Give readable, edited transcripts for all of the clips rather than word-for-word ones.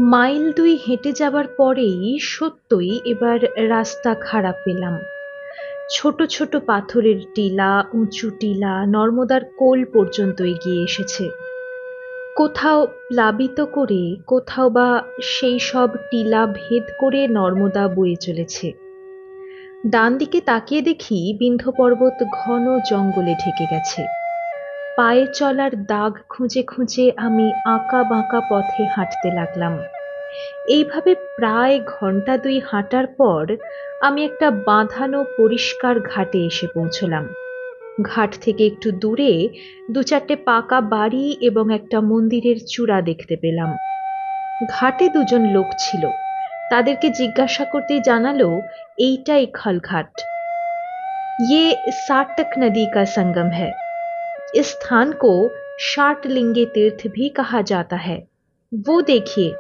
Mile ২ হেঁটে যাবার পরেই সত্যই এবার রাস্তা খারাপ পেলাম। ছোট ছোট পাথরের টিলা, উঁচু টিলা নর্মদার কোল পর্যন্ত এগিয়ে এসেছে। কোথাও প্লাবিত করে, কোথাও বা সেই সব টিলা ভেদ করে নর্মদা বয়ে চলেছে। ডান দিকে তাকিয়ে দেখি বিন্ধ্য পর্বত ঘন জঙ্গলে ঢেকে গেছে। পায়ে চলার দাগ খুঁজে খুঁজে আমি আঁকা বাঁকা পথে হাঁটতে লাগলাম। এইভাবে প্রায় ঘন্টা ২ হাঁটার পর আমি একটা বাঁধানো পরিষ্কার ঘাটে এসে পৌঁছলাম। ঘাট থেকে একটু দূরে ২-৪টে পাকা বাড়ি এবং একটা মন্দিরের চূড়া দেখতে পেলাম। ঘাটে ২জন লোক ছিল। তাদেরকে জিজ্ঞাসা করতেই জানালো এইটাই খলঘাট। ये साटक नदी का संगम है। इस स्थान को शाटलिंगे तीर्थ भी कहा जाता है। वो देखिए,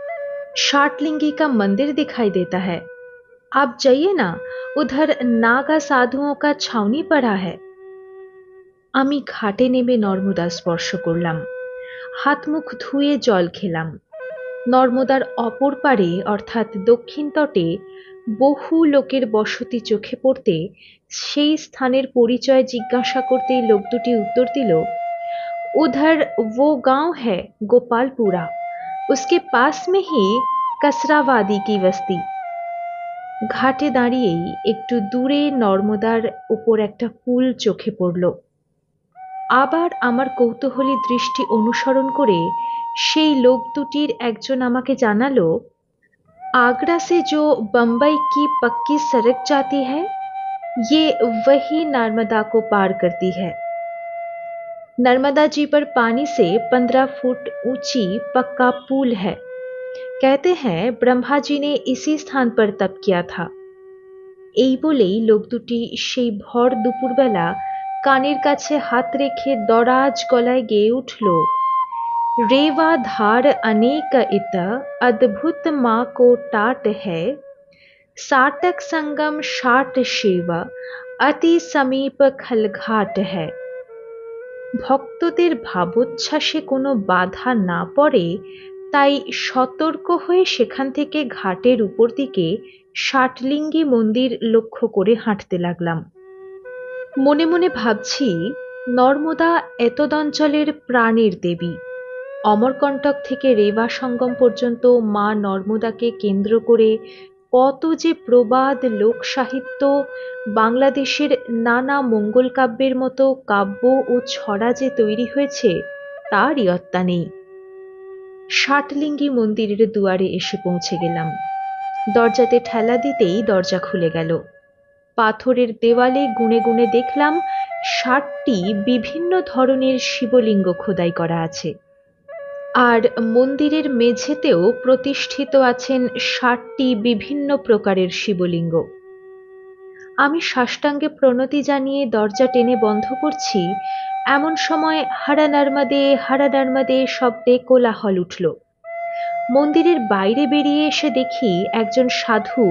शाटलिंगी का मंदिर दिखाई देता है। आप जाइए ना, उधर नागा साधुओं का छावनी पड़ा है। আমি ঘাটে নেমে নর্মদা স্পর্শ করলাম। হাত মুখ ধুয়ে জল খেলাম। নর্মদার অপর পারে অর্থাৎ দক্ষিণ তটে বহু লোকের বসতি চোখে পড়তে সেই স্থানের পরিচয় জিজ্ঞাসা করতেই লোক দুটি উত্তর দিল, उधर वो गांव है गोपालपुरा, उसके पास में ही कसरावादी की बस्ती। ঘাটে দাঁড়িয়েই একটু দূরে নর্মদার উপর একটা পুল চোখে পড়ল। আবার আমার কৌতূহলী দৃষ্টি অনুসরণ করে সেই লোক দুটির একজন আমাকে জানালো, आगरा से जो बम्बई की पक्की सड़क जाती है, ये वही नर्मदा को पार करती है। नर्मदा जी पर पानी से 15 फुट ऊंची पक्का पुल है। कहते हैं ब्रह्मा जी ने इसी स्थान पर तप किया था। এই বলেই লোক দুটি সেই ভর দুপুরবেলা কানের কাছে হাত রেখে দরাজ গলায় গেয়ে উঠল, रेवा धार अनेक इत अद्भुत माँ को टाट है, साटक संगम शाट शिव अति समीप खलघाट है। ভক্তদের ভাবোচ্ছ্বাসে কোনো বাধা না পড়ে তাই সতর্ক হয়ে সেখান থেকে ঘাটের উপর দিকে ষাটলিঙ্গী মন্দির লক্ষ্য করে হাঁটতে লাগলাম। মনে মনে ভাবছি, নর্মদা এতদঞ্চলের প্রাণের দেবী। অমরকণ্টক থেকে রেবা সঙ্গম পর্যন্ত মা নর্মদাকে কেন্দ্র করে কত যে প্রবাদ, লোক সাহিত্য, বাংলাদেশের নানা মঙ্গল কাব্যের মতো কাব্য ও ছড়া যে তৈরি হয়েছে তার ইয়ত্তা নেই। ষাটলিঙ্গী মন্দিরের দুয়ারে এসে পৌঁছে গেলাম। দরজাতে ঠেলা দিতেই দরজা খুলে গেল। পাথরের দেওয়ালে গুনে গুনে দেখলাম ৬০টি বিভিন্ন ধরনের শিবলিঙ্গ খোদাই করা আছে। আর মন্দিরের মেঝেতেও প্রতিষ্ঠিত আছেন ৬০টি বিভিন্ন প্রকারের শিবলিঙ্গ। আমি সাষ্টাঙ্গে প্রণতি জানিয়ে দরজা টেনে বন্ধ করছি, এমন সময় হারা নর্মদে শব্দে কোলাহল উঠল। মন্দিরের বাইরে বেরিয়ে এসে দেখি একজন সাধু,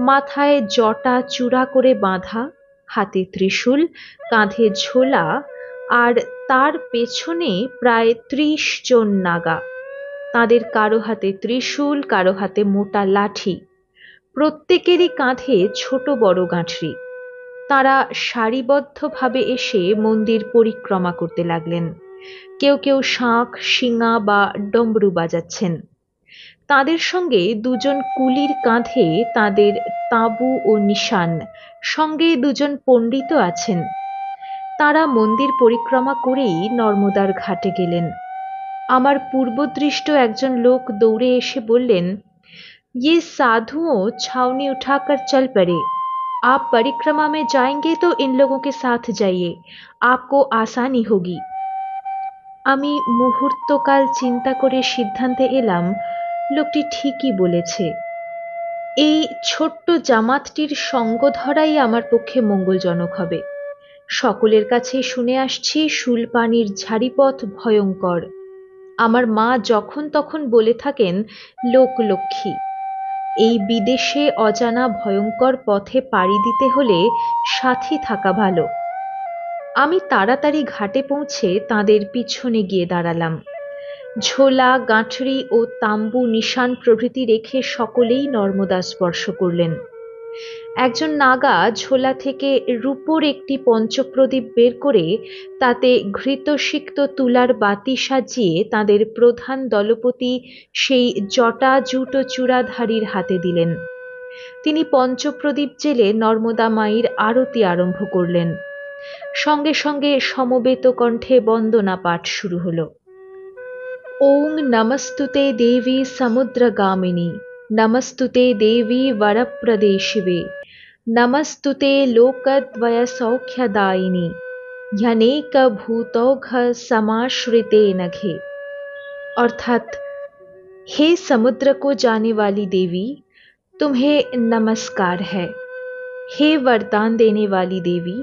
মাথায় জটা চূড়া করে বাঁধা, হাতে ত্রিশূল, কাঁধে ঝোলা, আর তার পেছনে প্রায় ৩০ জন নাগা। তাদের কারো হাতে ত্রিশূল, কারো হাতে মোটা লাঠি, প্রত্যেকেরই কাঁধে ছোট বড় গাঁঠরি। তারা সারিবদ্ধভাবে এসে মন্দির পরিক্রমা করতে লাগলেন। কেউ কেউ শাঁখ, শিঙা বা ডমরু বাজাচ্ছেন। তাদের সঙ্গে ২জন কুলির কাঁধে তাদের তাঁবু ও নিশান, সঙ্গে ২জন পণ্ডিতও আছেন। তারা মন্দির পরিক্রমা করেই নর্মদার ঘাটে গেলেন। আমার পূর্বদৃষ্ট একজন লোক দৌড়ে এসে বললেন, ये साधुओं छावनी उठाकर चल पड़े। आप परिक्रमा में जाएंगे तो इन लोगों के साथ जाइए, आपको आसानी होगी। আমি মুহূর্তকাল চিন্তা করে সিদ্ধান্তে এলাম লোকটি ঠিকই বলেছে। এই ছোট্ট জামাতটির সঙ্গ ধরাই আমার পক্ষে মঙ্গলজনক হবে। সকলের কাছেই শুনে আসছি শুলপানির ঝাড়িপথ ভয়ঙ্কর। আমার মা যখন তখন বলে থাকেন লোকলক্ষ্মী। এই বিদেশে অজানা ভয়ঙ্কর পথে পাড়ি দিতে হলে সাথী থাকা ভালো। আমি তাড়াতাড়ি ঘাটে পৌঁছে তাদের পিছনে গিয়ে দাঁড়ালাম। ঝোলা, গাঁঠরি ও তাম্বু, নিশান প্রভৃতি রেখে সকলেই নর্মদা স্পর্শ করলেন। একজন নাগা ঝোলা থেকে রূপোর একটি পঞ্চপ্রদীপ বের করে তাতে ঘৃতসিক্ত তুলার বাতি সাজিয়ে তাদের প্রধান দলপতি সেই জটাজুট চূড়াধারীর হাতে দিলেন। তিনি পঞ্চপ্রদীপ জেলে নর্মদা মায়ের আরতি আরম্ভ করলেন। সঙ্গে সঙ্গে সমবেত কণ্ঠে বন্দনা পাঠ শুরু হলো। ওং নমস্তুতে দেবী সমুদ্রগামিনী, নমস্তুতে দেবী বরপ্রদে শিবে, নমস্তুতে লোকদ্বয় সৌখ্যদায়িনী, ह्यनेक भूतौघ समाश्रिते नघे। अर्थात हे समुद्र को जाने वाली देवी, तुम्हें नमस्कार है। हे वरदान देने वाली देवी,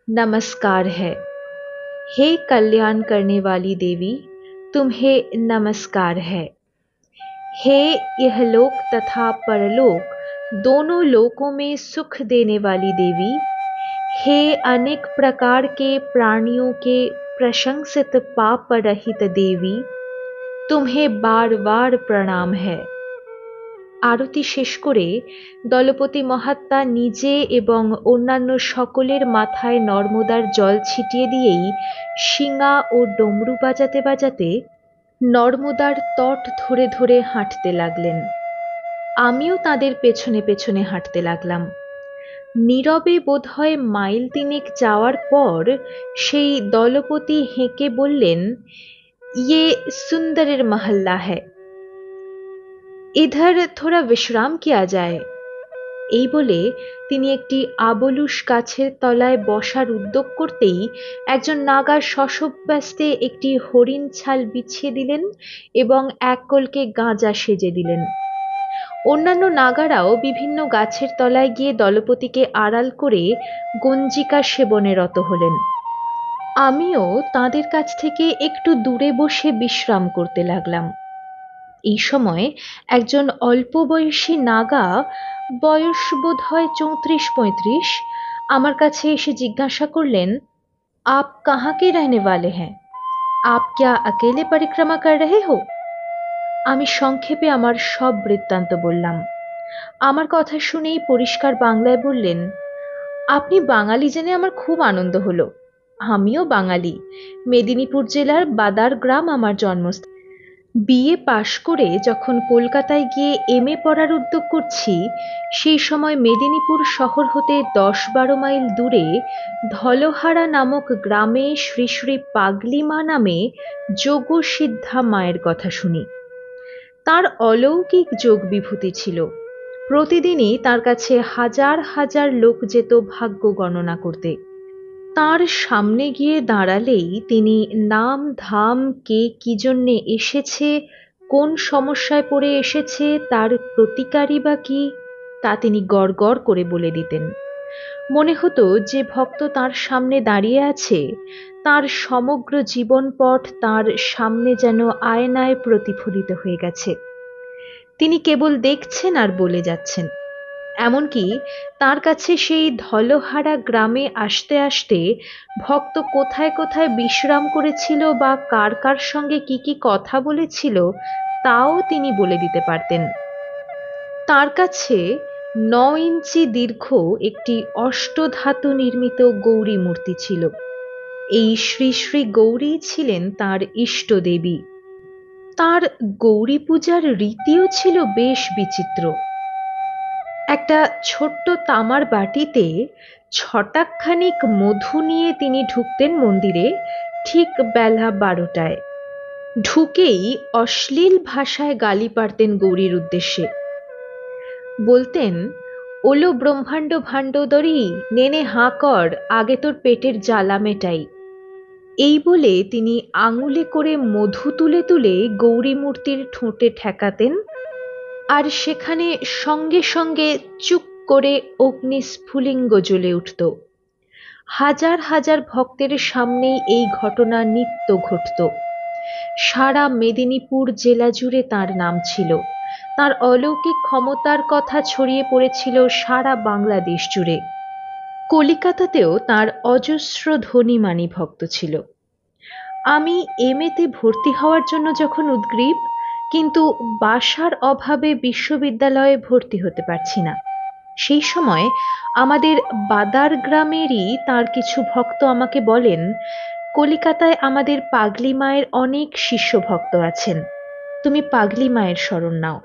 नमस्कार है। हे कल्याण करने वाली देवी, तुम्हें नमस्कार है। हे इहलोक तथा परलोक दोनों लोकों में सुख देने वाली देवी, हे अनेक प्रकार के प्राणियों के प्रशंसित पाप रहित देवी, तुम्हें बार बार प्रणाम है। আরতি শেষ করে দলপতি মহাত্মা নিজে এবং অন্যান্য সকলের মাথায় নর্মদার জল ছিটিয়ে দিয়েই শিঙা ও ডমরু বাজাতে বাজাতে নর্মদার তট ধরে ধরে হাঁটতে লাগলেন। আমিও তাদের পেছনে পেছনে হাঁটতে লাগলাম। নীরবে বোধহয় মাইল তিনেক যাওয়ার পর সেই দলপতি হেঁকে বললেন, ইয়ে সুন্দরের মহল্লা হ্যায়, ইধর থোড়া বিশ্রাম কিয়া যায়। এই বলে তিনি একটি আবলুস গাছের তলায় বসার উদ্যোগ করতেই একজন নাগা শশব্যস্তে একটি হরিণ ছাল বিছিয়ে দিলেন এবং এক কলকে গাঁজা সেজে দিলেন। অন্যান্য নাগারাও বিভিন্ন গাছের তলায় গিয়ে দলপতিকে আড়াল করে গঞ্জিকা সেবনে রত হলেন। আমিও তাদের কাছ থেকে একটু দূরে বসে বিশ্রাম করতে লাগলাম। এই সময় একজন অল্প বয়সী নাগা, বয়স বোধ হয় 34-35, আমার কাছে এসে জিজ্ঞাসা করলেন, আপ কাহা কে রহনে ওয়ালে হ্যাঁ? আপ ক্যা अकेले परिक्रमा कर रहे हो? আমি সংক্ষেপে আমার সব বৃত্তান্ত বললাম। আমার কথা শুনেই পরিষ্কার বাংলায় বললেন, আপনি বাঙালি জেনে আমার খুব আনন্দ হলো। আমিও বাঙালি। মেদিনীপুর জেলার বাদার গ্রাম আমার জন্মস্থান। বিএ পাশ করে যখন কলকাতায় গিয়ে এমএ পড়ার উদ্যোগ করছি, সেই সময় মেদিনীপুর শহর হতে 10-12 মাইল দূরে ধলহারা নামক গ্রামে শ্রী শ্রী পাগলি মা নামে যোগসিদ্ধা মায়ের কথা শুনি। তার অলৌকিক যোগ বিভূতি ছিল। প্রতিদিনই তার কাছে হাজার হাজার লোক যেত ভাগ্য গণনা করতে। তার সামনে গিয়ে দাঁড়ালেই তিনি নাম ধাম, কে কি জন্যে এসেছে, কোন সমস্যায় পড়ে এসেছে, তার প্রতিকারই বা কি, তা তিনি গড় গড় করে বলে দিতেন। মনে হতো যে ভক্ত তার সামনে দাঁড়িয়ে আছে, তার সমগ্র জীবনপট তার সামনে যেন আয়নায় প্রতিফলিত হয়ে গেছে। তিনি কেবল দেখছেন আর বলে যাচ্ছেন। এমনকি তার কাছে সেই ধলহারা গ্রামে আসতে আসতে ভক্ত কোথায় কোথায় বিশ্রাম করেছিল বা কার কার সঙ্গে কি কি কথা বলেছিল তাও তিনি বলে দিতে পারতেন। তার কাছে 9 ইঞ্চি দীর্ঘ একটি অষ্টধাতু নির্মিত গৌরী মূর্তি ছিল। এই শ্রী শ্রী গৌরী ছিলেন তার ইষ্ট দেবী। তার গৌরী পূজার রীতিও ছিল বেশ বিচিত্র। একটা ছোট্ট তামার বাটিতে ছটাকখানিক মধু নিয়ে তিনি ঢুকতেন মন্দিরে ঠিক বেলা 12টায়। ঢুকেই অশ্লীল ভাষায় গালি পারতেন গৌরীর উদ্দেশ্যে। বলতেন, ওলো ব্রহ্মাণ্ড ভাণ্ডোদরী, নেনে হাঁ কর, আগে তোর পেটের জ্বালা মেটাই। এই বলে তিনি আঙুলে করে মধু তুলে তুলে গৌরী মূর্তির ঠোঁটে ঠেকাতেন, আর সেখানে সঙ্গে সঙ্গে চুক করে অগ্নিস্ফুলিঙ্গ জ্বলে উঠত। হাজার হাজার ভক্তের সামনেই এই ঘটনা নিত্য ঘটত। সারা মেদিনীপুর জেলা জুড়ে তার নাম ছিল। তার অলৌকিক ক্ষমতার কথা ছড়িয়ে পড়েছিল সারা বাংলাদেশ জুড়ে। কলিকাতাতেও তার অজস্র ধনী মানী ভক্ত ছিল। আমি এমএতে ভর্তি হওয়ার জন্য যখন উদগ্রীব, কিন্তু বাসার অভাবে বিশ্ববিদ্যালয়ে ভর্তি হতে পারছি না। সেই সময় আমাদের বাদার গ্রামেরই তার কিছু ভক্ত আমাকে বলেন, কলিকাতায় আমাদের পাগলি মায়ের অনেক শিষ্য ভক্ত আছেন, তুমি পাগলি মায়ের শরণ নাও।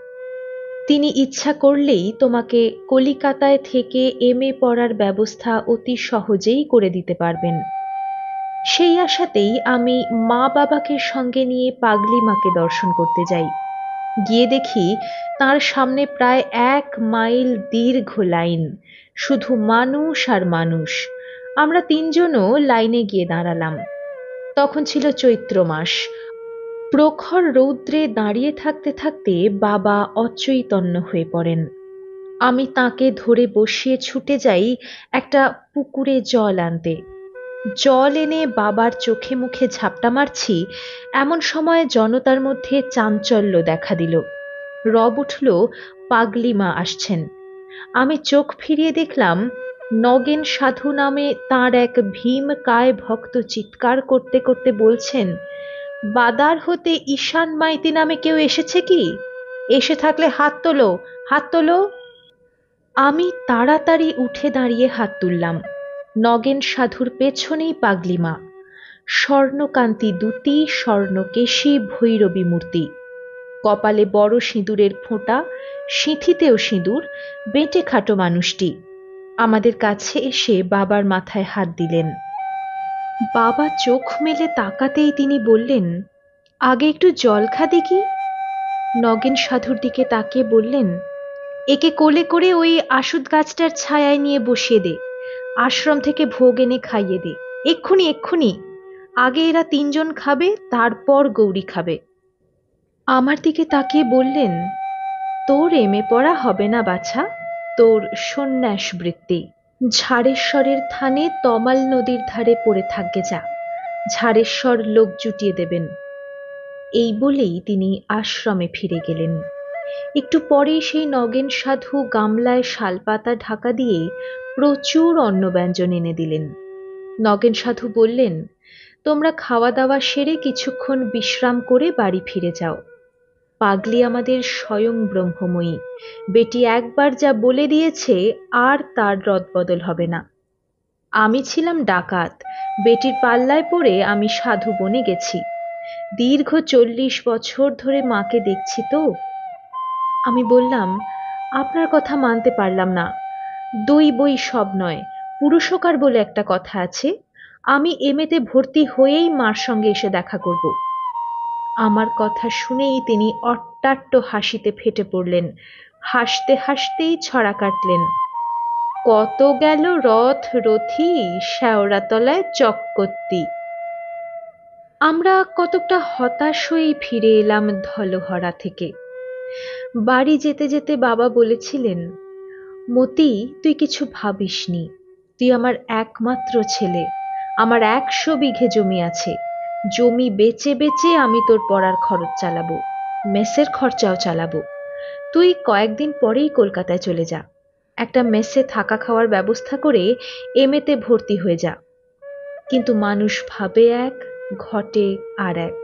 তিনি ইচ্ছা করলেই তোমাকে কলিকাতায় থেকে এমএ পড়ার ব্যবস্থা অতি সহজেই করে দিতে পারবেন। সেই আশাতেই আমি মা বাবাকে সঙ্গে নিয়ে পাগলি মাকে দর্শন করতে যাই। গিয়ে দেখি তার সামনে প্রায় 1 মাইল দীর্ঘ লাইন, শুধু মানুষ আর মানুষ। আমরা তিনজনও লাইনে গিয়ে দাঁড়ালাম। তখন ছিল চৈত্র মাস। প্রখর রৌদ্রে দাঁড়িয়ে থাকতে থাকতে বাবা অচৈতন্য হয়ে পড়েন। আমি তাকে ধরে বসিয়ে ছুটে যাই একটা পুকুরে জল আনতে। জল এনে বাবার চোখে মুখে ঝাপটা মারছি, এমন সময় জনতার মধ্যে চাঞ্চল্য দেখা দিল। রব উঠল, পাগলি মা আসছেন। আমি চোখ ফিরিয়ে দেখলাম নগেন সাধু নামে তাঁর এক ভীম কায় ভক্ত চিৎকার করতে করতে বলছেন, বাদার হতে ঈশান মাইতি নামে কেউ এসেছে কি? এসে থাকলে হাত তোলো, হাত তোলো। আমি তাড়াতাড়ি উঠে দাঁড়িয়ে হাত তুললাম। নগেন সাধুর পেছনেই পাগলি মা, স্বর্ণকান্তি দুটি, স্বর্ণকেশী ভৈরবী মূর্তি, কপালে বড় সিঁদুরের ফোঁটা, সিঁথিতেও সিঁদুর, বেঁটে খাটো মানুষটি আমাদের কাছে এসে বাবার মাথায় হাত দিলেন। বাবা চোখ মেলে তাকাতেই তিনি বললেন, আগে একটু জল খা দেখি। নগেন সাধুর দিকে তাকিয়ে বললেন, একে কোলে করে ওই আসুদ গাছটার ছায়ায় নিয়ে বসিয়ে দে, আশ্রম থেকে ভোগ এনে খাইয়ে দে, এক্ষুনি এক্ষুনি। আগে এরা তিনজন খাবে, তারপর গৌরী খাবে। আমার দিকে তাকিয়ে বললেন, তোর এমএ পড়া হবে না বাছা, তোর সন্ন্যাস বৃত্তি। ঝাড়েশ্বরের থানে তমাল নদীর ধারে পড়ে থাকবে যা, ঝাড়েশ্বর লোক জুটিয়ে দেবেন। এই বলেই তিনি আশ্রমে ফিরে গেলেন। একটু পরেই সেই নগেন সাধু গামলায় শালপাতা ঢাকা দিয়ে প্রচুর অন্নব্যঞ্জন এনে দিলেন। নগেন সাধু বললেন, তোমরা খাওয়া দাওয়া সেরে কিছুক্ষণ বিশ্রাম করে বাড়ি ফিরে যাও। পাগলি আমাদের স্বয়ং ব্রহ্মময়ী, বেটি একবার যা বলে দিয়েছে আর তার রদবদল হবে না। আমি ছিলাম ডাকাত, বেটির পাল্লায় পড়ে আমি সাধু বনে গেছি। দীর্ঘ 40 বছর ধরে মাকে দেখছি তো। আমি বললাম, আপনার কথা মানতে পারলাম না। দই বই সব নয়, পুরুষকার বলে একটা কথা আছে। আমি এমএতে ভর্তি হয়েই মার সঙ্গে এসে দেখা করব। আমার কথা শুনেই তিনি অট্টাট্ট হাসিতে ফেটে পড়লেন। হাসতে হাসতেই ছড়া কাটলেন, কত গেল রথ রথী, শেওড়াতলায় চক্কতি। আমরা কতকটা হতাশ হয়েই ফিরে এলাম ধলহরা থেকে। বাড়ি যেতে যেতে বাবা বলেছিলেন, মতি, তুই কিছু ভাবিসনি, তুই আমার একমাত্র ছেলে। আমার 100 বিঘে জমি আছে। জমি বেচে বেচে আমি তোর পড়ার খরচ চালাবো, মেসের খরচাও চালাবো। তুই কয়েকদিন পরেই কলকাতায় চলে যা, একটা মেসে থাকা খাওয়ার ব্যবস্থা করে এমএতে ভর্তি হয়ে যা। কিন্তু মানুষ ভাবে এক, ঘটে আর এক।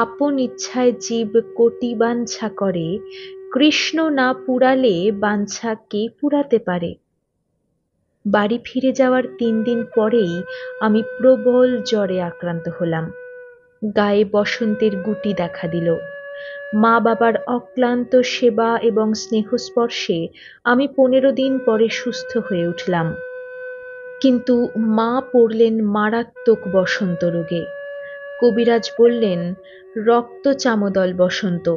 আপন ইচ্ছায় জীব কোটি বাঞ্ছা করে, কৃষ্ণ না পুরালে বাঞ্ছা কে পুরাতে পারে? বাড়ি ফিরে যাওয়ার 3 দিন পরেই আমি প্রবল জ্বরে আক্রান্ত হলাম। গায়ে বসন্তের গুটি দেখা দিল। মা বাবার অক্লান্ত সেবা এবং স্নেহস্পর্শে আমি 15 দিন পরে সুস্থ হয়ে উঠলাম। কিন্তু মা পড়লেন মারাত্মক বসন্ত রোগে। কবিরাজ বললেন, রক্ত চামদল বসন্ত।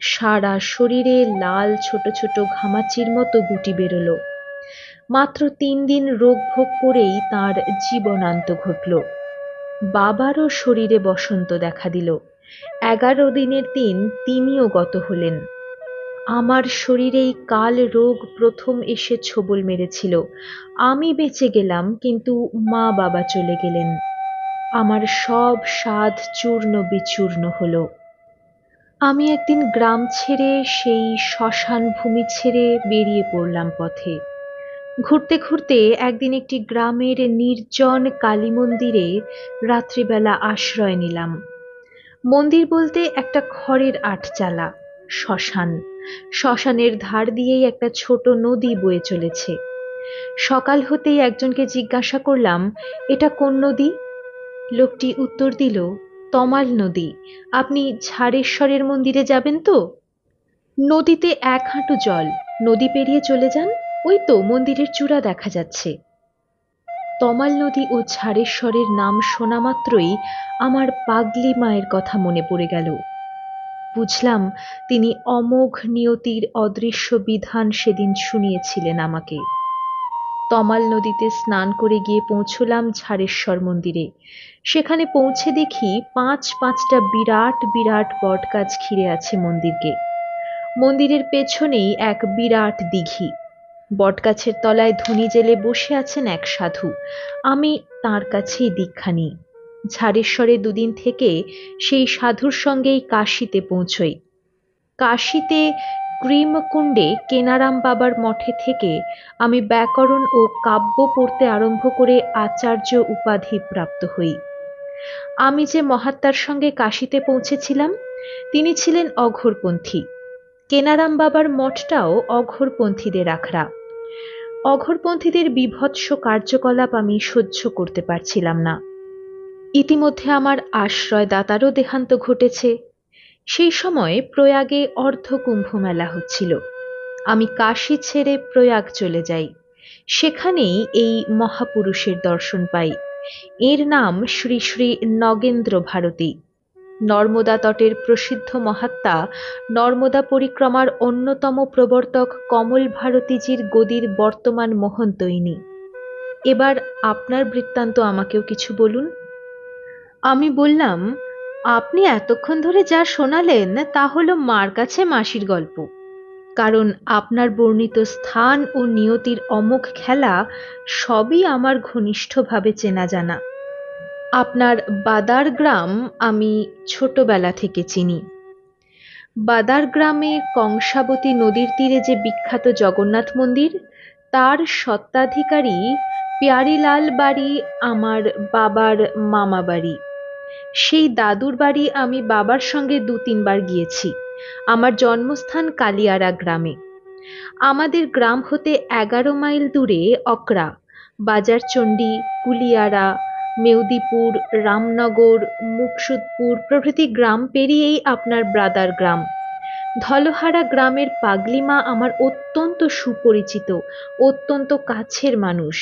সারা শরীরে লাল ছোট ছোট ঘামাচির মতো গুটি বেরোলো। মাত্র 3 দিন রোগ ভোগ করেই তাঁর জীবনান্ত ঘটল। বাবারও শরীরে বসন্ত দেখা দিল। 11 দিনের দিন তিনিও গত হলেন। আমার শরীরেই কাল রোগ প্রথম এসে ছোবল মেরেছিল। আমি বেঁচে গেলাম, কিন্তু মা বাবা চলে গেলেন। আমার সব সাধ চূর্ণ বিচূর্ণ হলো। আমি একদিন গ্রাম ছেড়ে, সেই শ্মশান ভূমি ছেড়ে বেরিয়ে পড়লাম পথে। ঘুরতে ঘুরতে একদিন একটি গ্রামের নির্জন কালী মন্দিরে রাত্রিবেলা আশ্রয় নিলাম। মন্দির বলতে একটা খড়ের আটচালা, শ্মশান। শ্মশানের ধার দিয়েই একটা ছোট নদী বয়ে চলেছে। সকাল হতেই একজনকে জিজ্ঞাসা করলাম, এটা কোন নদী? লোকটি উত্তর দিল, তমাল নদী। আপনি ঝাড়েশ্বরের মন্দিরে যাবেন তো? নদীতে এক হাঁটু জল, নদী পেরিয়ে চলে যান, ওই তো মন্দিরের চূড়া দেখা যাচ্ছে। তমাল নদী ও ঝাড়েশ্বরের নাম শোনা মাত্রই আমার পাগলি মায়ের কথা মনে পড়ে গেল। বুঝলাম তিনি অমোঘ নিয়তির অদৃশ্য বিধান সেদিন শুনিয়েছিলেন আমাকে। তমাল নদীতে স্নান করে গিয়ে পৌঁছলাম ঝাড়েশ্বর মন্দিরে। সেখানে পৌঁছে দেখি পাঁচটা বিরাট বিরাট বটগাছ ঘিরে আছে মন্দিরকে। মন্দিরের পেছনেই এক বিরাট দিঘি। বটগাছের তলায় ধুনি জেলে বসে আছেন এক সাধু। আমি তাঁর কাছেই দীক্ষা নিই। ঝাড়েশ্বরে দুদিন থেকে সেই সাধুর সঙ্গেই কাশীতে পৌঁছই। কাশীতে ক্রিমকুণ্ডে কেনারাম বাবার মঠে থেকে আমি ব্যাকরণ ও কাব্য পড়তে আরম্ভ করে আচার্য উপাধি প্রাপ্ত হই। আমি যে মহাত্মার সঙ্গে কাশীতে পৌঁছেছিলাম তিনি ছিলেন অঘোরপন্থী। কেনারাম বাবার মঠটাও অঘোরপন্থীদের আখড়া। অঘোরপন্থীদের বীভৎস কার্যকলাপ আমি সহ্য করতে পারছিলাম না। ইতিমধ্যে আমার আশ্রয়দাতারও দেহান্ত ঘটেছে। সেই সময় প্রয়াগে অর্ধকুম্ভ মেলা হচ্ছিল। আমি কাশী ছেড়ে প্রয়াগ চলে যাই। সেখানেই এই মহাপুরুষের দর্শন পাই। এর নাম শ্রী শ্রী নগেন্দ্র ভারতী। নর্মদা তটের প্রসিদ্ধ মহাত্মা, নর্মদা পরিক্রমার অন্যতম প্রবর্তক কমল ভারতীজির গদির বর্তমান মহন্ত ইনি। এবার আপনার বৃত্তান্ত আমাকেও কিছু বলুন। আমি বললাম, আপনি এতক্ষণ ধরে যা শোনালেন তা হলো মার কাছে মাসির গল্প। কারণ আপনার বর্ণিত স্থান ও নিয়তির অমোঘ খেলা সবই আমার ঘনিষ্ঠভাবে চেনা জানা। আপনার বাদার গ্রাম আমি ছোটবেলা থেকে চিনি। বাদার গ্রামে কংসাবতী নদীর তীরে যে বিখ্যাত জগন্নাথ মন্দির, তার স্বত্বাধিকারী প্যারীলাল বাড়ি আমার বাবার মামা বাড়ি। সেই দাদুর বাড়ি আমি বাবার সঙ্গে ২-৩ বার গিয়েছি। আমার জন্মস্থান কালিয়ারা গ্রামে। আমাদের গ্রাম হতে ১১ মাইল দূরে অকরা, বাজারচণ্ডী, কুলিয়ারা, মেউদিপুর, রামনগর, মুকসুদপুর প্রভৃতি গ্রাম পেরিয়েই আপনার ব্রাদার গ্রাম। ধলহারা গ্রামের পাগলিমা আমার অত্যন্ত সুপরিচিত, অত্যন্ত কাছের মানুষ।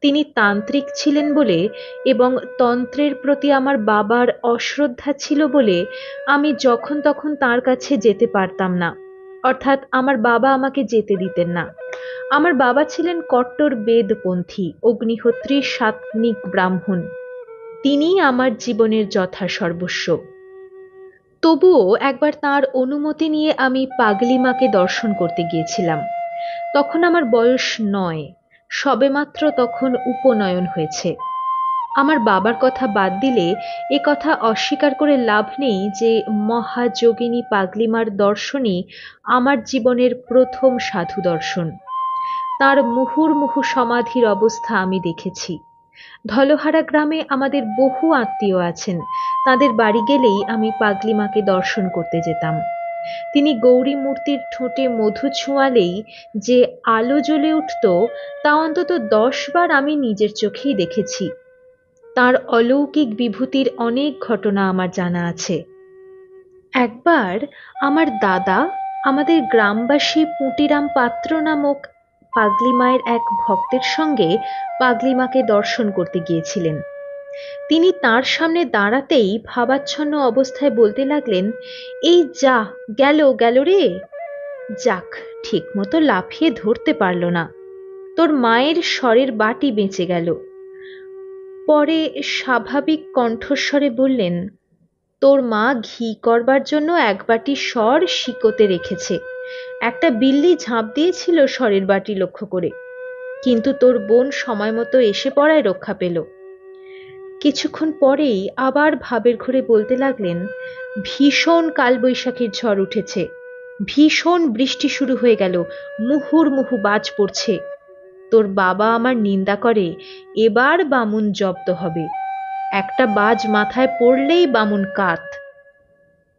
তিনি তান্ত্রিক ছিলেন বলে এবং তন্ত্রের প্রতি আমার বাবার অশ্রদ্ধা ছিল বলে আমি যখন তখন তার কাছে যেতে পারতাম না। অর্থাৎ আমার বাবা আমাকে যেতে দিতেন না। আমার বাবা ছিলেন কট্টর বেদপন্থী, অগ্নিহোত্রী সাত্ত্বিক ব্রাহ্মণ। তিনিই আমার জীবনের যথাসর্বস্ব। তবুও একবার তাঁর অনুমতি নিয়ে আমি পাগলিমাকে দর্শন করতে গিয়েছিলাম। তখন আমার বয়স ৯, সবেমাত্র তখন উপনয়ন হয়েছে। আমার বাবার কথা বাদ দিলে এ কথা অস্বীকার করে লাভ নেই যে মহাযোগিনী পাগলিমার দর্শনই আমার জীবনের প্রথম সাধু দর্শন। তাঁর মুহুর্মুহু সমাধির অবস্থা আমি দেখেছি। ধলহারা গ্রামে আমাদের বহু আত্মীয় আছেন। তাদের বাড়ি গেলেই আমি পাগলিমাকে দর্শন করতে যেতাম। তিনি গৌরী মূর্তির ঠোঁটে মধু ছোঁয়ালেই যে আলো জ্বলে উঠত তা অন্তত ১০ বার আমি নিজের চোখেই দেখেছি। তার অলৌকিক বিভূতির অনেক ঘটনা আমার জানা আছে। একবার আমার দাদা আমাদের গ্রামবাসী পুঁটিরাম পাত্র নামক পাগলিমায়ের এক ভক্তের সঙ্গে পাগলিমাকে দর্শন করতে গিয়েছিলেন। তিনি তার সামনে দাঁড়াতেই ভাবাচ্ছন্ন অবস্থায় বলতে লাগলেন, এই যা গেল গেল রে। যাক, ঠিক মতো লাফিয়ে ধরতে পারল না। তোর মায়ের স্বরের বাটি বেঁচে গেল। পরে স্বাভাবিক কণ্ঠস্বরে বললেন, তোর মা ঘি করবার জন্য ১ বাটি স্বর শিকোতে রেখেছে। একটা বিল্লি ঝাঁপ দিয়েছিল স্বরের বাটি লক্ষ্য করে, কিন্তু তোর বোন সময় মতো এসে পড়ায় রক্ষা পেল। কিছুক্ষণ পরেই আবার ভাবের ঘোরে বলতে লাগলেন, ভীষণ কালবৈশাখীর ঝড় উঠেছে, ভীষণ বৃষ্টি শুরু হয়ে গেল, মুহুর্মুহু বাজ পড়ছে। তোর বাবা আমার নিন্দা করে, এবার বামুন জব্দ হবে, একটা বাজ মাথায় পড়লেই বামুন কাত।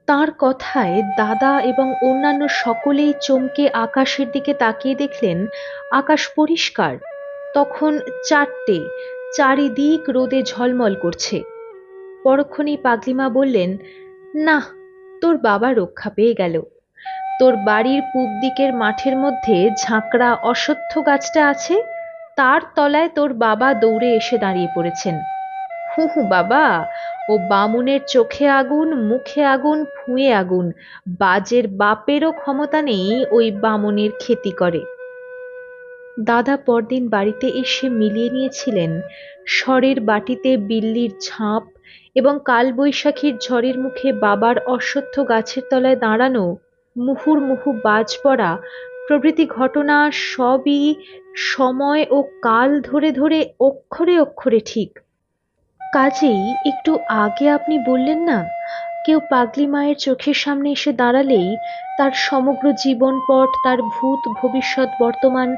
তার কথায় দাদা এবং অন্যান্য সকলেই চমকে আকাশের দিকে তাকিয়ে দেখলেন আকাশ পরিষ্কার। তখন 4টে, চারিদিক রোদে ঝলমল করছে। পরক্ষণেই পাগলিমা বললেন, না, তোর বাবা রক্ষা পেয়ে গেল। তোর বাড়ির পূব দিকের মাঠের মধ্যে ঝাঁকড়া অশ্বত্থ গাছটা আছে, তার তলায় তোর বাবা দৌড়ে এসে দাঁড়িয়ে পড়েছেন। হু হু বাবা, ও বামুনের চোখে আগুন, মুখে আগুন, ফুঁয়ে আগুন, বাজের বাপেরও ক্ষমতা নেই ওই বামুনের ক্ষতি করে। দাদা পরদিন বাড়িতে এসে মিলিয়ে নিয়েছিলেন সরের বাটিতে বিল্লির ঝাঁপ এবং কালবৈশাখীর ঝড়ের মুখে বাবার অশ্বত্থ গাছের তলায় দাঁড়ানো, মুহুর্মুহু বাজ পড়া প্রভৃতি ঘটনা সবই সময় ও কাল ধরে ধরে অক্ষরে অক্ষরে ঠিক। কাজেই একটু আগে আপনি বললেন না, কেউ পাগলি মায়ের চোখের সামনে এসে দাঁড়ালেই তার সমগ্র জীবনপট, তার ভূত ভবিষ্যৎ বর্তমান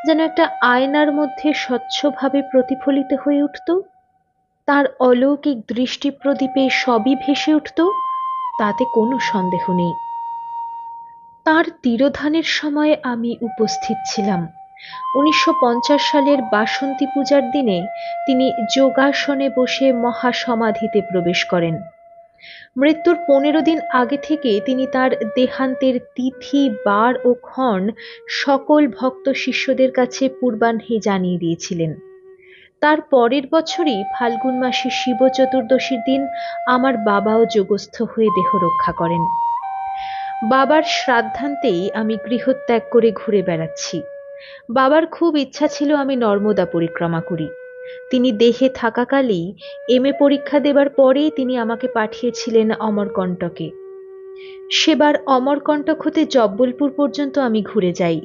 যেন একটা আয়নার মধ্যে স্বচ্ছভাবে প্রতিফলিত হয়ে উঠত, তার অলৌকিক দৃষ্টি প্রদীপে সবই ভেসে উঠত, তাতে কোনো সন্দেহ নেই। তার তিরোধানের সময় আমি উপস্থিত ছিলাম। 1950 সালের বাসন্তী পূজার দিনে তিনি যোগাসনে বসে মহাসমাধিতে প্রবেশ করেন। মৃত্যুর 15 দিন আগে থেকে তিনি তার দেহান্তের তিথি, বার ও ক্ষণ সকল ভক্ত শিষ্যদের কাছে পূর্বাহ্নে জানিয়ে দিয়েছিলেন। তার পরের বছরই ফাল্গুন মাসে শিব চতুর্দশীর দিন আমার বাবাও যোগস্থ হয়ে দেহ রক্ষা করেন। বাবার শ্রাদ্ধান্তেই আমি গৃহত্যাগ করে ঘুরে বেড়াচ্ছি। বাবার খুব ইচ্ছা ছিল আমি নর্মদা পরিক্রমা করি। তিনি দেহে থাকাকালেই এমএ পরীক্ষা দেবার পরেই তিনি আমাকে পাঠিয়েছিলেন অমরকণ্টকে। সেবার অমরকণ্টক হতে জব্বলপুর পর্যন্ত আমি ঘুরে যাই।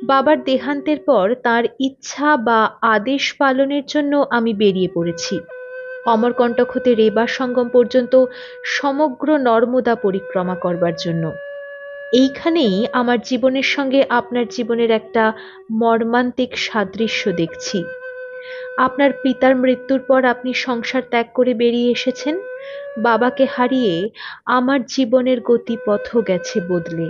বাবার দেহান্তের পর তার ইচ্ছা বা আদেশ পালনের জন্য আমি বেরিয়ে পড়েছি। অমরকণ্টক হতে রেবা সঙ্গম পর্যন্ত সমগ্র নর্মদা পরিক্রমা করবার জন্য। এইখানেই আমার জীবনের সঙ্গে আপনার জীবনের একটা মর্মান্তিক সাদৃশ্য দেখছি। আপনার পিতার মৃত্যুর পর আপনি সংসার ত্যাগ করে বেরিয়ে এসেছেন। বাবাকে হারিয়ে আমার জীবনের গতিপথও গেছে বদলে।